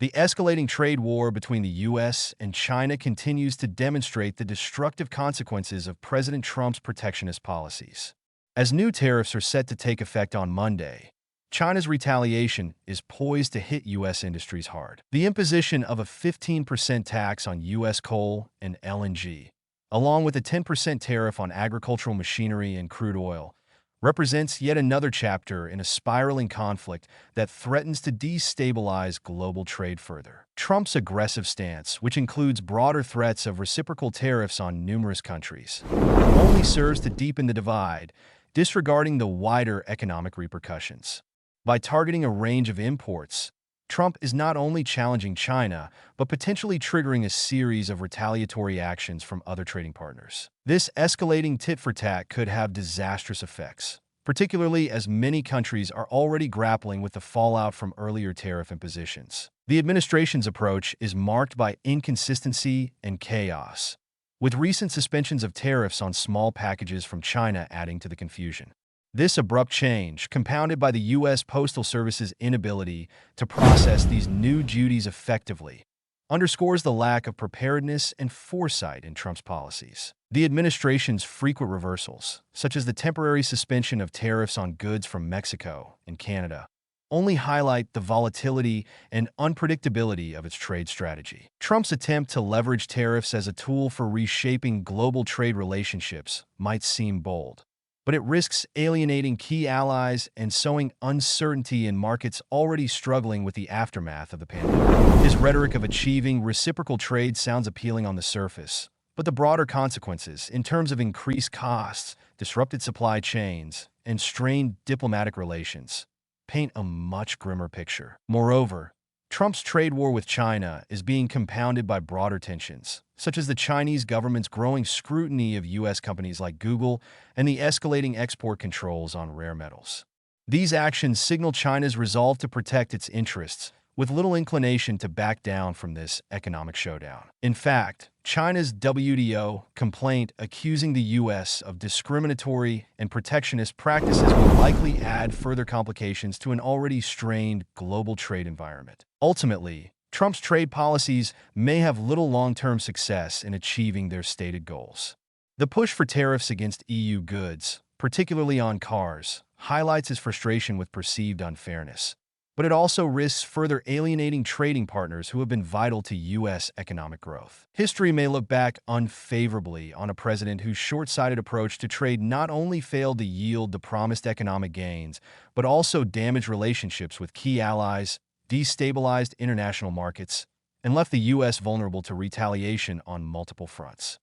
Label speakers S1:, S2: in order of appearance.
S1: The escalating trade war between the U.S. and China continues to demonstrate the destructive consequences of President Trump's protectionist policies. As new tariffs are set to take effect on Monday, China's retaliation is poised to hit U.S. industries hard. The imposition of a 15% tax on U.S. coal and LNG, along with a 10% tariff on agricultural machinery and crude oil, represents yet another chapter in a spiraling conflict that threatens to destabilize global trade further. Trump's aggressive stance, which includes broader threats of reciprocal tariffs on numerous countries, only serves to deepen the divide, disregarding the wider economic repercussions. By targeting a range of imports, Trump is not only challenging China, but potentially triggering a series of retaliatory actions from other trading partners. This escalating tit-for-tat could have disastrous effects, particularly as many countries are already grappling with the fallout from earlier tariff impositions. The administration's approach is marked by inconsistency and chaos, with recent suspensions of tariffs on small packages from China adding to the confusion. This abrupt change, compounded by the U.S. Postal Service's inability to process these new duties effectively, underscores the lack of preparedness and foresight in Trump's policies. The administration's frequent reversals, such as the temporary suspension of tariffs on goods from Mexico and Canada, only highlight the volatility and unpredictability of its trade strategy. Trump's attempt to leverage tariffs as a tool for reshaping global trade relationships might seem bold, but it risks alienating key allies and sowing uncertainty in markets already struggling with the aftermath of the pandemic. His rhetoric of achieving reciprocal trade sounds appealing on the surface, but the broader consequences, in terms of increased costs, disrupted supply chains, and strained diplomatic relations, paint a much grimmer picture. Moreover, Trump's trade war with China is being compounded by broader tensions, such as the Chinese government's growing scrutiny of U.S. companies like Google and the escalating export controls on rare metals. These actions signal China's resolve to protect its interests, with little inclination to back down from this economic showdown. In fact, China's WTO complaint accusing the U.S. of discriminatory and protectionist practices will likely add further complications to an already strained global trade environment. Ultimately, Trump's trade policies may have little long-term success in achieving their stated goals. The push for tariffs against EU goods, particularly on cars, highlights his frustration with perceived unfairness, but it also risks further alienating trading partners who have been vital to U.S. economic growth. History may look back unfavorably on a president whose short-sighted approach to trade not only failed to yield the promised economic gains, but also damaged relationships with key allies, destabilized international markets, and left the U.S. vulnerable to retaliation on multiple fronts.